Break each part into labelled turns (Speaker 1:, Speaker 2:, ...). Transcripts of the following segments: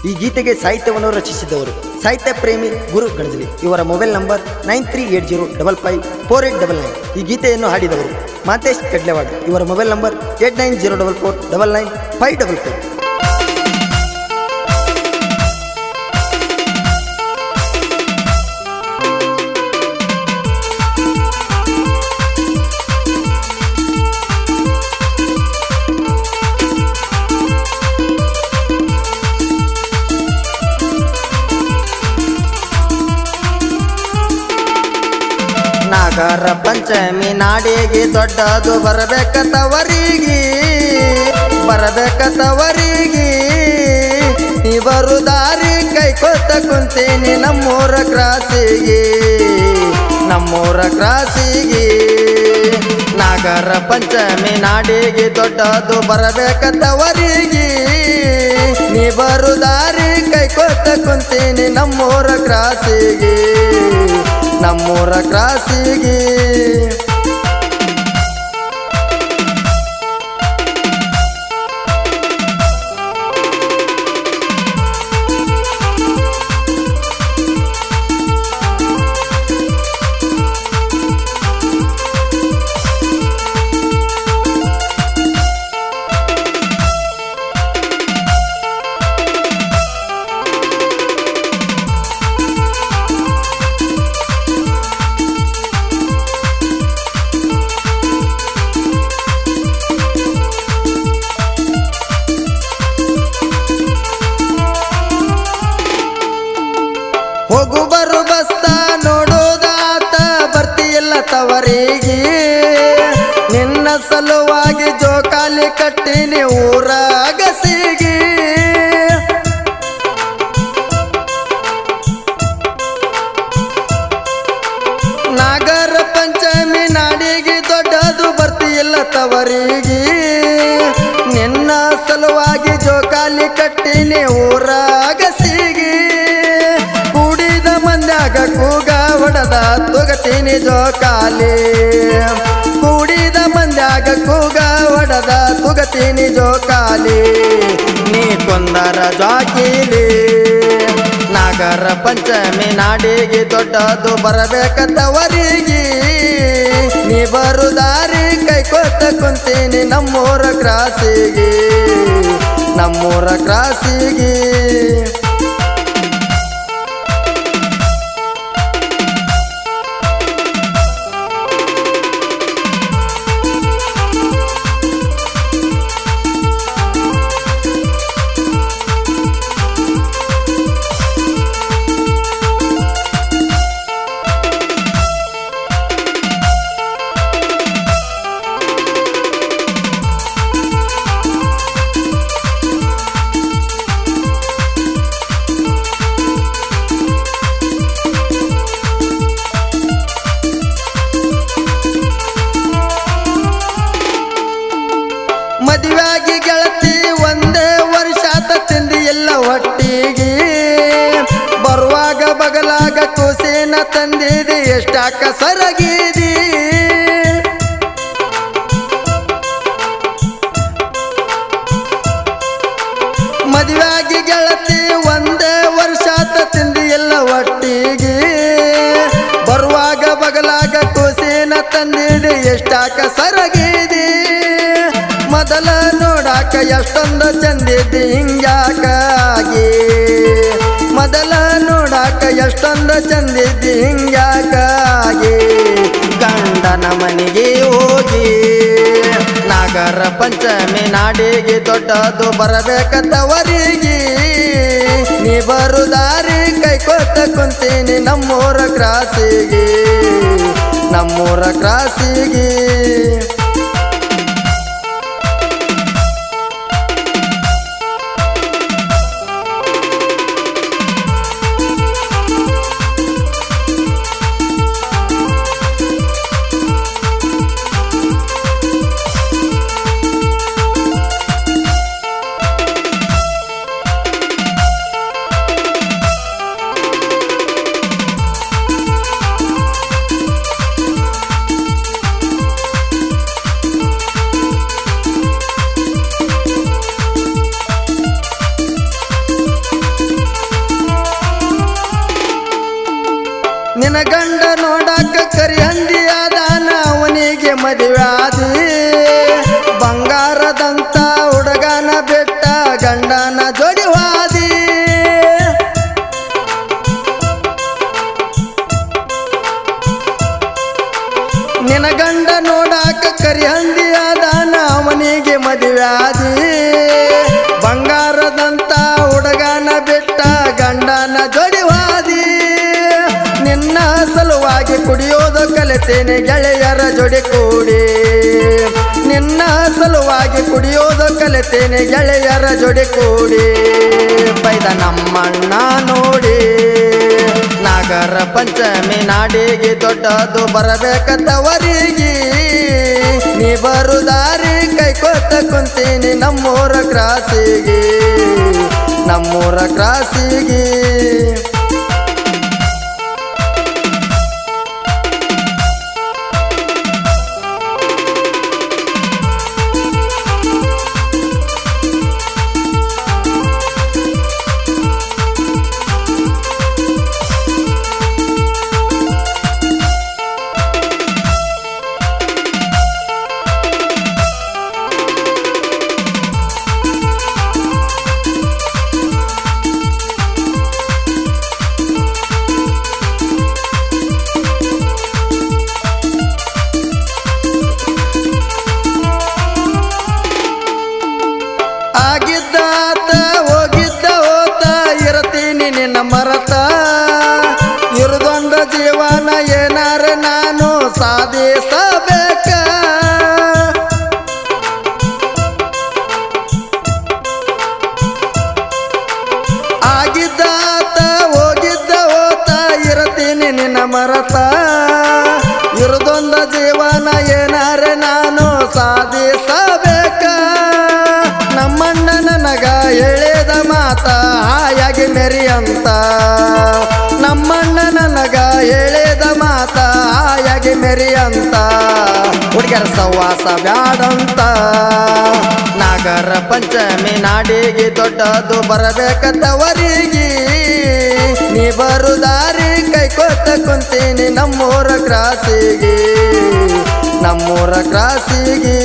Speaker 1: ಈ ಗೀತೆಗೆ ಸಾಹಿತ್ಯವನ್ನು ರಚಿಸಿದವರು ಸಾಹಿತ್ಯ ಪ್ರೇಮಿ ಗುರು ಗಣಜಲಿ. ಇವರ ಮೊಬೈಲ್ ನಂಬರ್ 9380554899. ಈ ಗೀತೆಯನ್ನು ಹಾಡಿದವರು ಮಾತೇಶ್ ಕಡ್ಲೆವಾಡ್. ಇವರ ಮೊಬೈಲ್ ನಂಬರ್ 8904499555. ನಾಗರ ಪಂಚಮಿ ನಾಡಿಗೆ ದೊಡ್ಡದು ಬರಬೇಕತ್ತವರಿಗೆ ಇವರು ದಾರಿ ಕೈಕೊತ್ತ ಕುಂತೀನಿ ನಮ್ಮೂರ ಕ್ರಾಸಿಗೆ ನಾಗರ ಪಂಚಮಿ ನಾಡಿಗೆ ದೊಡ್ಡದು ಬರಬೇಕತ್ತವರಿಗೆ ಇವರು ದಾರಿ ಕೈಕೊತ್ತ ಕುಂತೀನಿ ನಮ್ಮೂರ ಕ್ರಾಸಿಗೆ ಹೋಗು ಬರು ಬಸ್ತ ನೋಡೋದಾತ ಬರ್ತಿಯಲ್ಲ ತವರಿಗೆ ನಿನ್ನ ಸಲುವಾಗಿ ಜೋಕಾಲಿ ಕಟ್ಟಿನಿ ಊರ ಅಗಸಿಗೆ ನಾಗರ ಪಂಚಮಿ ನಾಡಿಗೆ ದೊಡ್ಡದು ಬರ್ತಿಯಲ್ಲ ತವರಿಗೆ ನಿನ್ನ ಸಲುವಾಗಿ ಜೋಕಾಲಿ ಕಟ್ಟಿನಿ ಊರ ಅಗಸಿಗೆ ಕೂಗ ಹೊಡೆದ ತುಗತೀನಿ ಜೋಕಾಲಿ ಕೂಡಿದ ಮಂದ್ಯಾಗ ಕೂಗ ಹೊಡೆದ ತುಗತೀನಿ ಜೋಕಾಲಿ ನೀ ಕೊಂದರ ಜಾಕೀಲಿ ನಾಗರ ಪಂಚಮಿ ನಾಡಿಗೆ ದೊಡ್ಡದು ಬರಬೇಕತ್ತವರಿಗೆ ನೀ ಬರು ದಾರಿ ಕೈಕೊತ್ತ ಕುಂತೀನಿ ನಮ್ಮೂರ ಕ್ರಾಸಿಗೆ ಮದುವೆಯಾಗಿ ಗೆಳತಿ ಒಂದೇ ವರ್ಷ ತಿಂದಿ ಎಲ್ಲ ಒಟ್ಟಿಗೆ ಬರುವಾಗ ಬಗಲಾಗ ಕೂಸಿನ ತಂದಿದಿ ಎಷ್ಟಾಕ ಸರಗಿದಿ ಮದುವೆಯಾಗಿ ಗೆಳತಿ ಒಂದೇ ವರ್ಷ ತಿಂದಿ ಎಲ್ಲ ಒಟ್ಟಿಗೆ ಬರುವಾಗ ಬಗಲಾಗ ಕೂಸಿನ ತಂದಿದಿ ಎಷ್ಟಾಕ ಸರಗಿದಿ ಮೊದಲ ನೋಡಾಕ ಎಷ್ಟೊಂದು ಚಂದಿದ್ದಿ ಹಿಂಗ್ಯಾಕಾಗಿ ಮೊದಲ ನೋಡಾಕ ಎಷ್ಟೊಂದು ಚಂದಿದ್ದಿ ಹಿಂಗ್ಯಾಕಾಗಿ ಗಂಡನ ಮನೆಗೆ ಹೋಗಿ ನಾಗರ ಪಂಚಮಿ ನಾಡಿಗೆ ದೊಡ್ಡದು ಬರಬೇಕತ್ತವರಿಗೆ ನೀ ಬರು ದಾರಿ ಕೈಕೊತ್ತ ಕುಂತೀನಿ ನಮ್ಮೂರ ಕ್ರಾಸಿಗೆ ನಿನ್ನ ಗಂಡ ನೋಡಾಕ ಕರಿ ಹಂದಿಯಾದಾನ ಅವನಿಗೆ ಮದುವೆ ಆದಿ ಬಂಗಾರದಂತ ಹುಡುಗನ ಬೆಟ್ಟ ಗಂಡನ ಜೋಡಿವಾದಿ ನಿನ್ನ ಗಂಡ ನೋಡಾಕ ಕರಿ ಹಂದಿಯಾದಾನ ಅವನಿಗೆ ಮದುವೆ ಆದಿ ಬಂಗಾರದಂತ ಹುಡುಗನ ಬೆಟ್ಟ ಗಂಡನ ಜೋಡಿವಾದಿ ನಿನ್ನ ಸಲುವಾಗಿ ಕುಡಿಯೋದು ಕಲಿತೇನೆ ಗೆಳೆಯರ ಜೋಡಿ ಕೂಡಿ ನಿನ್ನ ಸಲುವಾಗಿ ಕುಡಿಯೋದು ಕಲಿತೇನೆ ಗೆಳೆಯರ ಜೋಡಿ ಕೂಡಿ ಬೈದ ನಮ್ಮಣ್ಣ ನೋಡಿ ನಾಗರ ಪಂಚಮಿ ನಾಡಿಗೆ ದೊಡ್ಡದು ಬರಬೇಕಂತವರಿಗೆ ನೀ ಬರುದಾರಿ ಕೈಕೋತ ಕುಂತೀನಿ ನಮ್ಮೂರ ಕ್ರಾಸಿಗೆ ನಮ್ಮೂರ ಕ್ರಾಸಿಗೆ ಆಗಿದ್ದಾತ ಹೋಗಿದ್ದ ಹೋತ ಇರ್ತೀನಿ ನಿನ್ನ ಮರತ ಇರುದೊಂದು ಜೀವನ ಏನಾರ ನಾನು ಸಾಧಿಸಬೇಕ ಆಗಿದ್ದಾತ ಹೋಗಿದ್ದ ಹೋತ ಇರ್ತೀನಿ ನಿನ್ನ ಮರತ ಇರುದೊಂದು ಜೀವನ ಏನಾರ ನಾನು ಸಾಧಿಸಬೇಕ ನಮ್ಮಣ್ಣ ನನಗ ಹೇಳಿದ ಮಾತ ಹಾಯಾಗಿ ಮೆರಿಯಂತ ನಮ್ಮಣ್ಣ ನನಗ ಹೇಳಿದ ಮಾತ ಹಾಯಾಗಿ ಮೆರಿಯಂತ ಹುಡುಗರ ಸವಾಸ ಬ್ಯಾಡಂತ ನಾಗರ ಪಂಚಮಿ ನಾಡಿಗೆ ದೊಡ್ಡದು ಬರಬೇಕಂತವರಿಗೆ ನೀ ಬರುದಾರಿ ಕೈಕೋತ ಕುಂತೀನಿ ನಮ್ಮೂರ ಕ್ರಾಸಿಗೆ ನಮ್ಮೂರ ಕ್ರಾಸಿಗೆ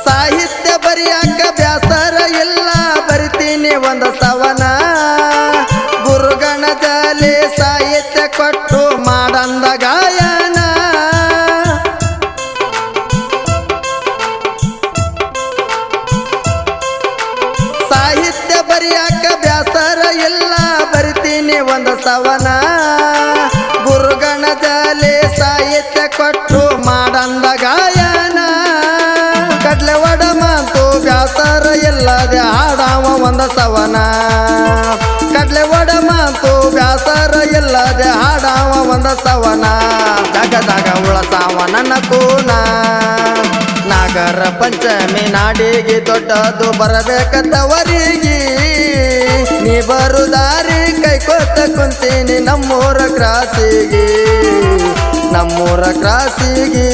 Speaker 1: ಸಾಹಿತ್ಯ ಬರಿಯಾಕ ಬ್ಯಾಸರ ಇಲ್ಲ ಬರಿತೀನಿ ಒಂದು ಸವನ ಗುರುಗಣ ಜಾಲಿ ಸಾಹಿತ್ಯ ಕೊಟ್ಟು ಮಾಡಂದ ಗಾಯನ ಸಾಹಿತ್ಯ ಬರಿಯಾಕ ಬ್ಯಾಸರ ಇಲ್ಲ ಬರಿತೀನಿ ಒಂದು ಸವನ ಗುರುಗಣ ಜಾಲಿ ಸಾಹಿತ್ಯ ಕೊಟ್ಟು ಮಾಡಂದ ಗಾಯನ ಕಡ್ಲೆ ಒಡ ಮಾತು ಬ್ಯಾಸರ ಇಲ್ಲದೆ ಹಾಡಾವ ಒಂದ ಸವನ ಕಡ್ಲೆ ಒಡ ಮಾತು ಬ್ಯಾಸರ ಇಲ್ಲದೆ ಹಾಡಾವ ಒಂದ ಸವನ ಜಗದಾಗ ಉಳಸಾವ ನನ್ನ ಕೂನ ನಾಗರ ಪಂಚಮಿ ನಾಡಿಗೆ ದೊಡ್ಡದು ಬರಬೇಕಂತವರಿಗೆ ನೀ ಬರುದಾರಿ ಕೈಕೋತ ಕುಂತೀನಿ ನಮ್ಮೂರ ಕ್ರಾಸಿಗೆ ನಮ್ಮೂರ ಕ್ರಾಸಿಗೆ